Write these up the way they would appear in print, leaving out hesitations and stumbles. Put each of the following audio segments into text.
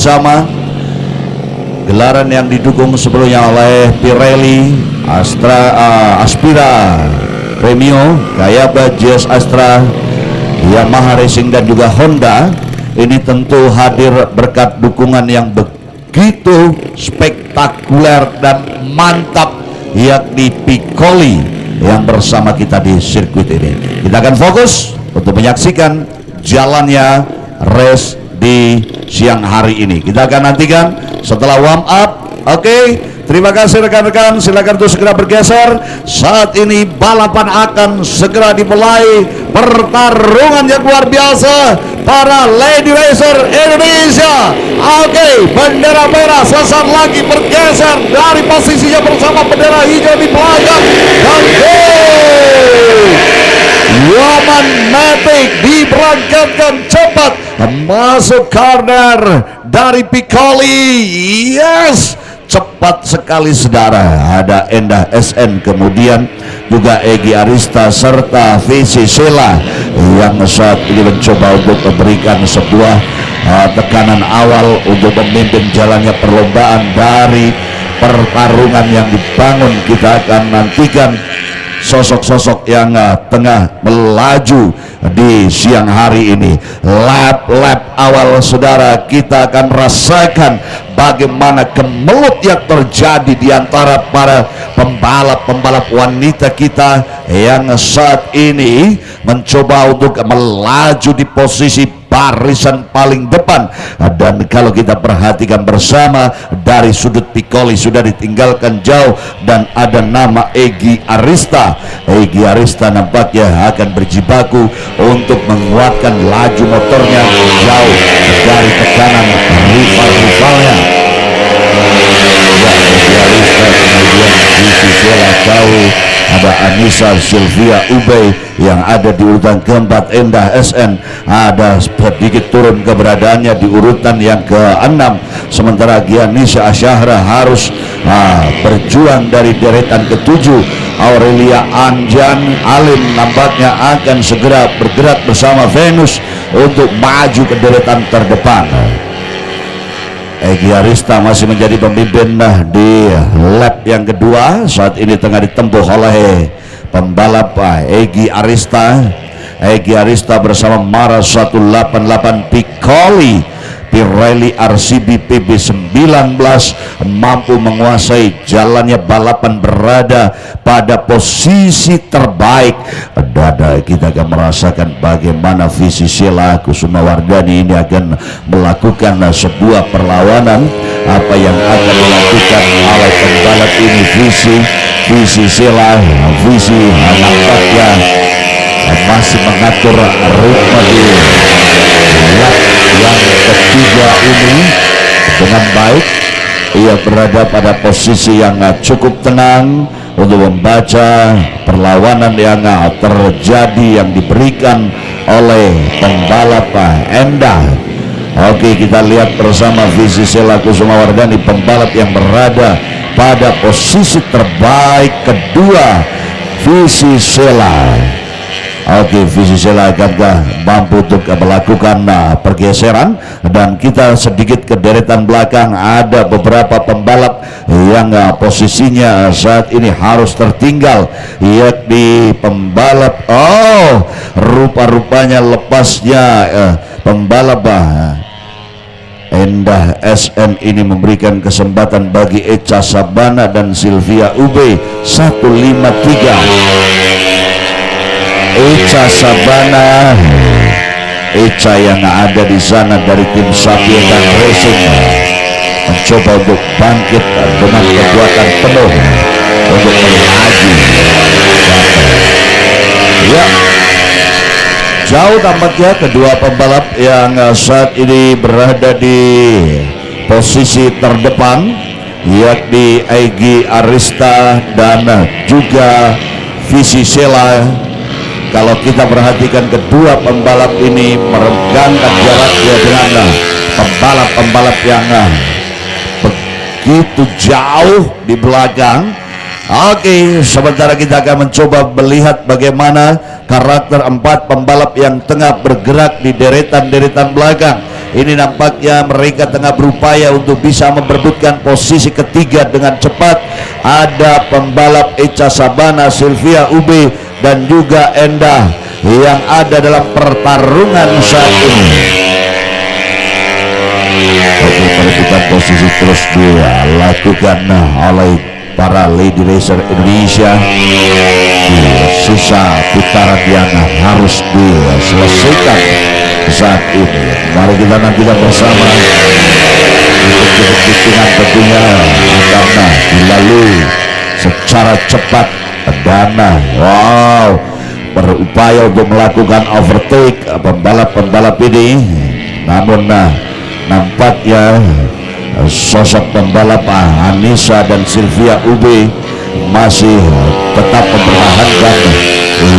bersama. Gelaran yang didukung sebelumnya oleh Pirelli, Aspira, Premio, Kayaba, GS Astra, Yamaha Racing dan juga Honda. Ini tentu hadir berkat dukungan yang begitu spektakuler dan mantap, yakni Piccoli yang bersama kita di sirkuit ini. Kita akan fokus untuk menyaksikan jalannya race di siang hari ini. Kita akan nantikan setelah warm up. Oke, terima kasih rekan-rekan, silakan untuk segera bergeser. Saat ini balapan akan segera dimulai. Pertarungan yang luar biasa para Lady Racer Indonesia. Oke, bendera merah sesaat lagi bergeser dari posisinya bersama bendera hijau di belakang. Dan Yaman Matic diberangkatkan cepat masuk corner dari Piccoli. Yes, cepat sekali saudara. Ada Endah SN, kemudian juga Egy Arista serta Vici Sela yang saat ini mencoba untuk memberikan sebuah tekanan awal untuk memimpin jalannya perlombaan dari pertarungan yang dibangun. Kita akan nantikan sosok-sosok yang tengah melaju di siang hari ini. Lap awal saudara, kita akan rasakan bagaimana kemelut yang terjadi di antara para pembalap wanita kita yang saat ini mencoba untuk melaju di posisi barisan paling depan. Dan kalau kita perhatikan bersama, dari sudut Piccoli sudah ditinggalkan jauh dan ada nama Egy Arista. Egy Arista nampaknya akan berjibaku untuk menguatkan laju motornya jauh dari tekanan rival-rivalnya. Ya, Egy Arista, kemudian Vici Sela jauh, ada Anissa Sylvia Ube yang ada di urutan keempat. Endah SN ada sedikit turun keberadaannya di urutan yang ke-6, sementara Gianisha Asyahra harus berjuang dari deretan ke-7. Aurelia Anjan Alim nampaknya akan segera bergerak bersama Venus untuk maju ke deretan terdepan. Egy Arista masih menjadi pemimpin di lap yang kedua. Saat ini tengah ditempuh oleh pembalap Egy Arista. Egy Arista bersama Mara 188 Piccoli Pirelli RCB PB19 mampu menguasai jalannya balapan, berada pada posisi terbaik. Dan kita akan merasakan bagaimana Vici Sela Kusumawardhani ini akan melakukan sebuah perlawanan. Apa yang akan dilakukan oleh pembalap ini Vici Sela. Vici nampaknya masih mengatur ritme di lap yang ketiga ini dengan baik. Ia berada pada posisi yang cukup tenang untuk membaca perlawanan yang terjadi yang diberikan oleh pembalap Endah. Oke, kita lihat bersama Vici Sela Kusumawardhani, pembalap yang berada pada posisi terbaik kedua. Vici Sela. Oke, Vici Sela akankah mampu untuk melakukan pergeseran, dan kita sedikit ke deretan belakang ada beberapa pembalap yang posisinya saat ini harus tertinggal, yakni pembalap rupa-rupanya lepasnya pembalap Endah SN ini memberikan kesempatan bagi Echa Sabana dan Sylvia Ube 153. Echa Sabana, Echa yang ada di sana dari tim Sapiekan Racing mencoba untuk bangkit dengan kekuatan penuh untuk melaju. Ya, jauh tampaknya kedua pembalap yang saat ini berada di posisi terdepan, yakni Egy Arista dan juga Vici Sela. Kalau kita perhatikan kedua pembalap ini meregangkan jaraknya dengan pembalap-pembalap yang begitu jauh di belakang. Oke, sementara kita akan mencoba melihat bagaimana karakter empat pembalap yang tengah bergerak di deretan-deretan belakang. Ini nampaknya mereka tengah berupaya untuk bisa memperebutkan posisi ketiga dengan cepat. Ada pembalap Echa Sabana, Silvia Ube, dan juga Endah yang ada dalam pertarungan saat ini. Oke, perebutan posisi terus dilakukan oleh para lady racer Indonesia. Sisa putaran yang harus diselesaikan saat ini. Mari kita nantikan bersama. Untuk hitungan tentunya akan dilalui secara cepat dan berupaya untuk melakukan overtake pembalap-pembalap ini. Namun nampaknya sosok pembalap Anissa dan Silvia Ube masih tetap mempertahankan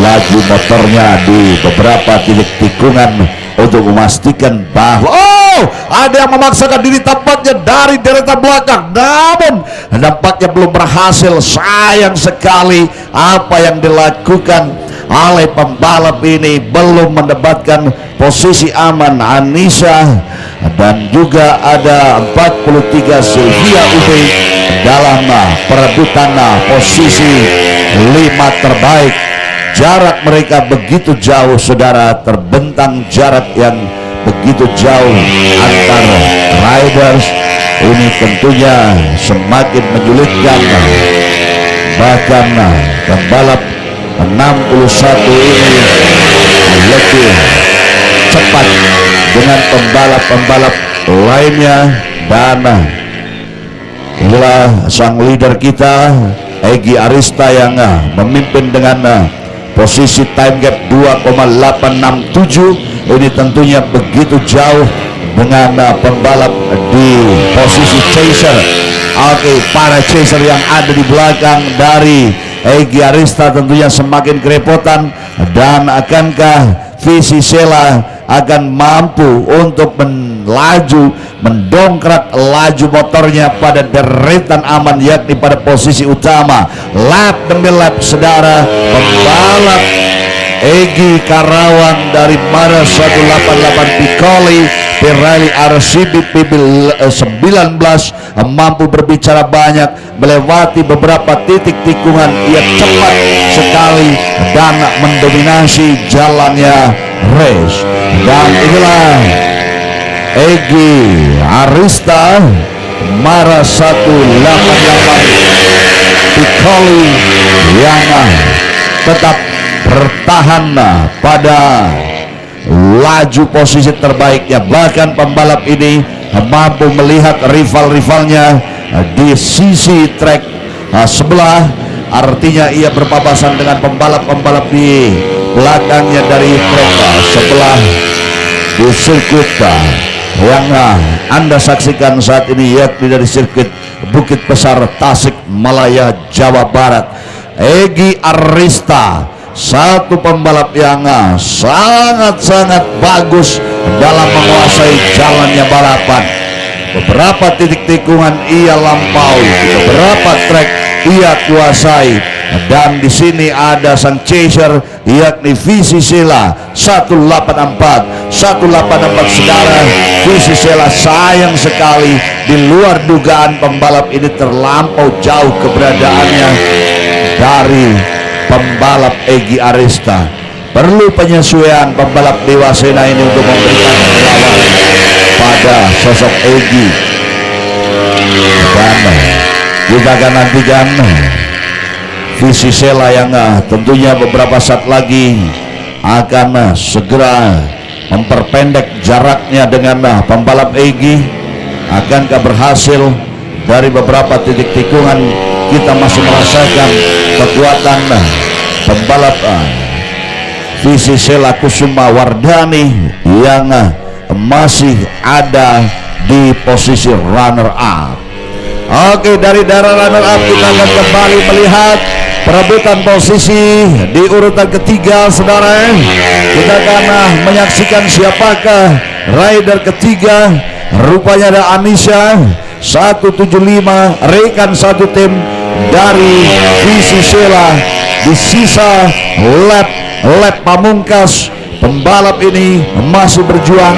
laju motornya di beberapa titik tikungan untuk memastikan bahwa ada yang memaksakan diri tampaknya dari deretan belakang, namun nampaknya belum berhasil. Sayang sekali apa yang dilakukan oleh pembalap ini, belum mendapatkan posisi aman. Anissa dan juga ada 43 Silvia Ube dalam perebutan posisi 5 terbaik. Jarak mereka begitu jauh, saudara, terbentang jarak yang begitu jauh antar riders. Ini tentunya semakin menyulitkan. Bahkan pembalap 61 ini lebih cepat dengan pembalap-pembalap lainnya. Dan inilah sang leader kita, Egy Arista, yang memimpin dengan posisi time gap 2,867. Ini tentunya begitu jauh dengan pembalap di posisi chaser. Oke, para chaser yang ada di belakang dari Egy Arista tentunya semakin kerepotan. Dan akankah Visi Sela akan mampu untuk melaju, mendongkrak laju motornya pada deretan aman, yakni pada posisi utama? Lap demi lap, saudara, pembalap Egy Karawang dari Mara 188 Piccoli Pirelli RCB PB19 mampu berbicara banyak, melewati beberapa titik tikungan. Ia cepat sekali dan mendominasi jalannya race. Dan inilah Egy Arista Mara 188 Piccoli yang tetap bertahan pada laju posisi terbaiknya. Bahkan pembalap ini mampu melihat rival-rivalnya di sisi trek sebelah, artinya ia berpapasan dengan pembalap-pembalap di belakangnya dari trek sebelah di sirkuit yang Anda saksikan saat ini, yakni dari sirkuit Bukit Besar, Tasik Malaya, Jawa Barat. Egy Arista, satu pembalap yang sangat-sangat bagus dalam menguasai jalannya balapan. Beberapa titik tikungan ia lampaui, beberapa trek ia kuasai. Dan di sini ada sang chaser, yakni Visi Sela 184 saudara. Visi Sela sayang sekali, di luar dugaan pembalap ini terlampau jauh keberadaannya dari pembalap Egy Arista. Perlu penyesuaian pembalap Dewasena ini untuk memberikan perlawanan pada sosok Egy. Dan kita akan nantikan Visi Sela yang tentunya beberapa saat lagi akan segera memperpendek jaraknya dengan pembalap Egy. Akankah berhasil? Dari beberapa titik tikungan kita masih merasakan kekuatan pembalap Visi Sela Kusuma Wardani yang masih ada di posisi runner up. Oke, dari darah runner up kita akan kembali melihat perebutan posisi di urutan ketiga, saudara. Kita akan menyaksikan siapakah rider ketiga. Rupanya ada Anissa 175, rekan satu tim dari Visi Sela. Di sisa lap pamungkas pembalap ini masih berjuang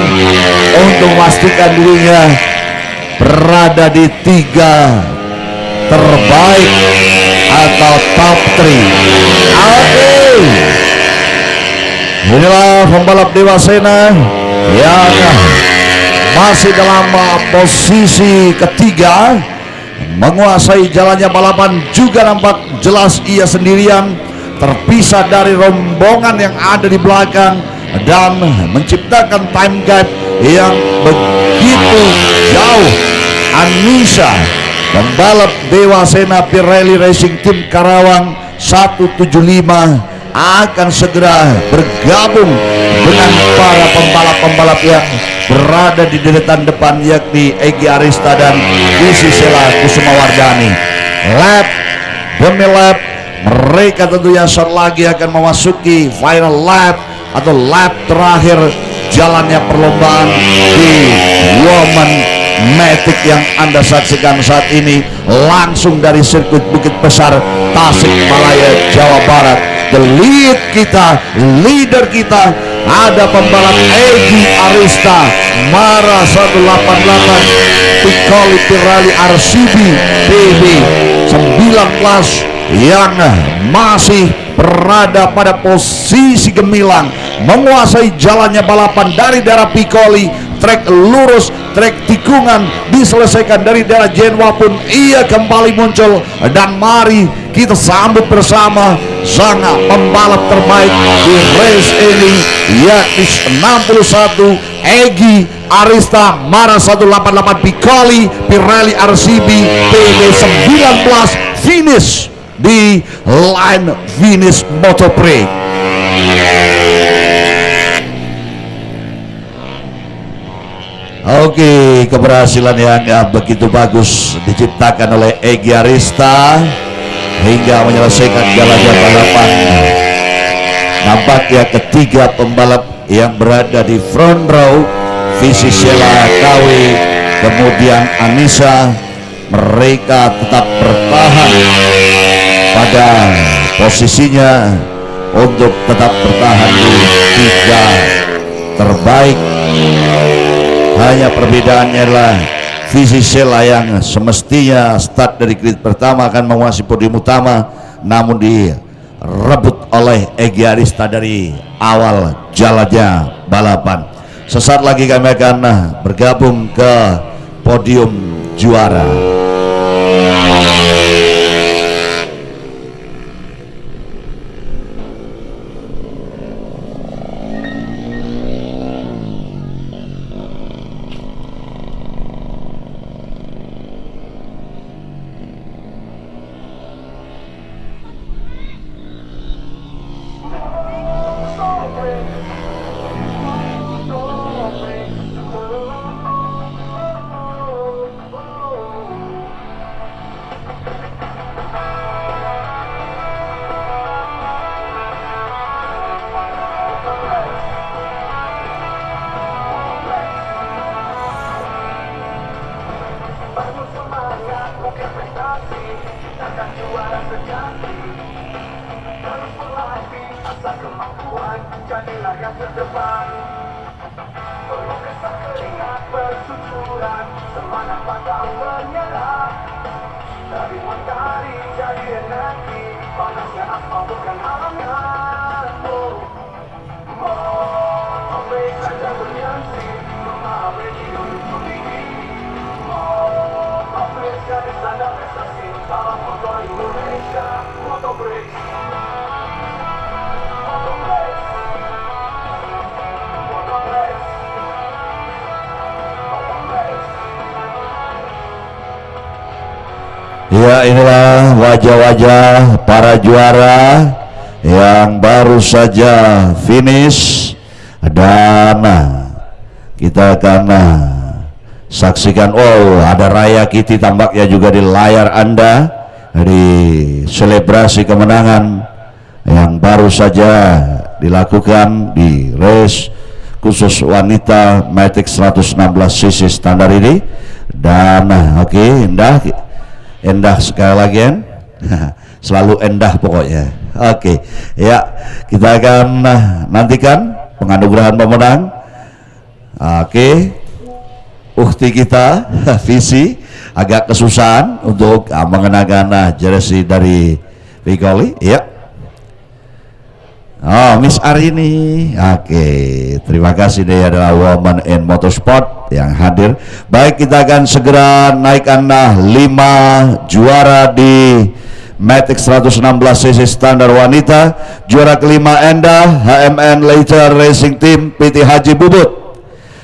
untuk memastikan dirinya berada di 3 terbaik atau top 3. Inilah pembalap Dewasena yang masih dalam posisi ketiga, menguasai jalannya balapan. Juga nampak jelas ia sendirian, terpisah dari rombongan yang ada di belakang dan menciptakan time gap yang begitu jauh. Anissa, pembalap Dewasena Pirelli Racing Team Karawang 175, akan segera bergabung dengan para pembalap-pembalap yang berada di deretan depan, yakni Egy Arista dan Visi Sela Kusumawardani. Lap demi lap, mereka tentunya saat lagi akan memasuki final lap atau lap terakhir jalannya perlombaan di Women Matic yang Anda saksikan saat ini langsung dari sirkuit Bukit Besar, Tasikmalaya, Jawa Barat. The lead kita, leader kita, ada pembalap Egy Arista Mara 188 Piccoli Pirelli RCB PB 19 yang masih berada pada posisi gemilang, menguasai jalannya balapan dari daerah Piccoli. Trek lurus, trek tikungan diselesaikan dari daerah Genoa pun ia kembali muncul, dan mari kita sambut bersama sang pembalap terbaik di race ini, yakni 61 Egy Arista Mara 188 Piccoli Pirelli RCB PB 19, finish di line finish Motoprix. Oke, keberhasilan yang begitu bagus diciptakan oleh Egy Arista hingga menyelesaikan jalannya balapan. Nampaknya ketiga pembalap yang berada di front row, Visi Sela KW, kemudian Anissa, mereka tetap bertahan pada posisinya untuk tetap bertahan di 3 terbaik. Hanya perbedaannya adalah Visi Sela yang semestinya start dari grid pertama akan menguasai podium utama, namun direbut oleh Egy Arista dari awal jalannya balapan. Sesaat lagi kami akan bergabung ke podium juara. Ya, inilah wajah-wajah para juara yang baru saja finish, dan kita akan saksikan. Oh, ada Raya Kitty tampaknya juga di layar Anda di selebrasi kemenangan yang baru saja dilakukan di race khusus wanita Matic 116 cc standar ini. Dan oke, Endah sekali lagi kan? Selalu endah pokoknya. Oke, ya, kita akan nantikan penganugerahan pemenang. Oke, ukti kita visi agak kesusahan untuk mengenakan jersey dari Piccoli. Ya. Oh, Miss Arini. Oke, terima kasih. Dia adalah Woman in Motorsport yang hadir. Baik, kita akan segera naikkan 5 juara di Matic 116 cc standar wanita. Juara kelima Enda HMN Later Racing Team PT Haji Bubut.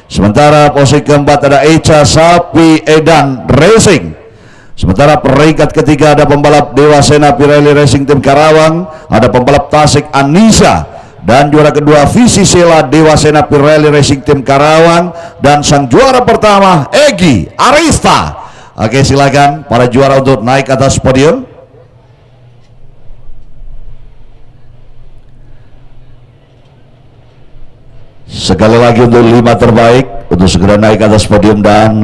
Sementara posisi keempat ada Echa Sapi Edan Racing. Sementara peringkat ketiga ada pembalap Dewa Sena Pirelli Racing Team Karawang, ada pembalap Tasik Anissa, dan juara kedua Visi Sela Dewa Sena Pirelli Racing Team Karawang, dan sang juara pertama Egi Arista. Oke, silakan para juara untuk naik atas podium. Sekali lagi untuk 5 terbaik untuk segera naik ke atas podium, dan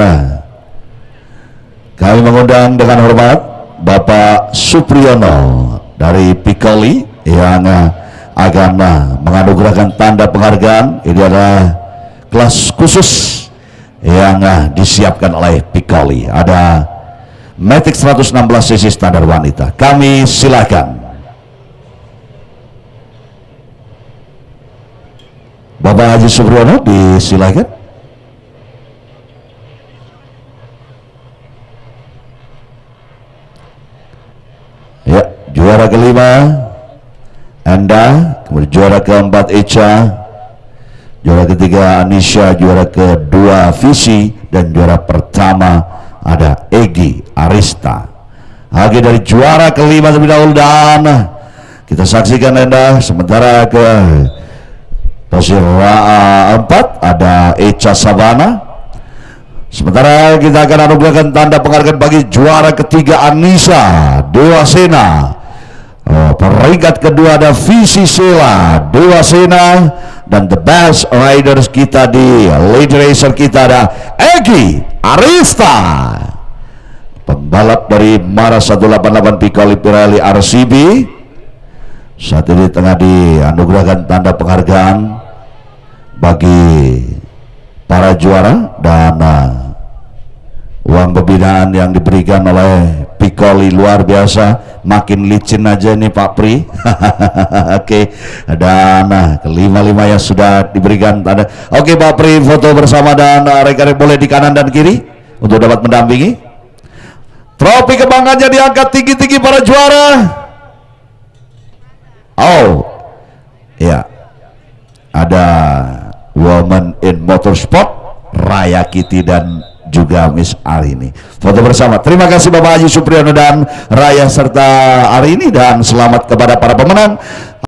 kami mengundang dengan hormat Bapak Supriyono dari Piccoli yang akan menganugerahkan tanda penghargaan. Ini adalah kelas khusus yang disiapkan oleh Piccoli. Ada Matic 116 cc standar wanita. Kami silakan Bapak Haji Supriyono, disilakan. Ya, juara kelima Enda, kemudian juara keempat Echa, juara ketiga Anisha, juara kedua Visi, dan juara pertama ada Egi Arista. Oke, dari juara kelima terlebih dahulu, dan kita saksikan Enda. Sementara ke posisi 4 ada Echa Sabana. Sementara kita akan anugerahkan tanda penghargaan bagi juara ketiga Anissa Dewa Sena. Peringkat kedua ada Visi Sela Dewa Sena, dan the best riders kita di lead racer kita ada Egi Arista, pembalap dari Mara 188 Piccoli Pirelli RCB. Saat ini tengah dianugerahkan tanda penghargaan bagi para juara, dan uang pembinaan yang diberikan oleh Piccoli luar biasa. Makin licin aja nih Pak Pri. Oke, dan kelima-lima yang sudah diberikan tanda. Oke Pak Pri, foto bersama, dan rekan boleh di kanan dan kiri untuk dapat mendampingi. Trofi kebanggaannya diangkat tinggi-tinggi para juara. Oh ya, ada Woman in Motorsport Raya Kitty dan juga Miss Arini. Foto bersama. Terima kasih Bapak Haji Supriyono dan Raya serta Arini, dan selamat kepada para pemenang.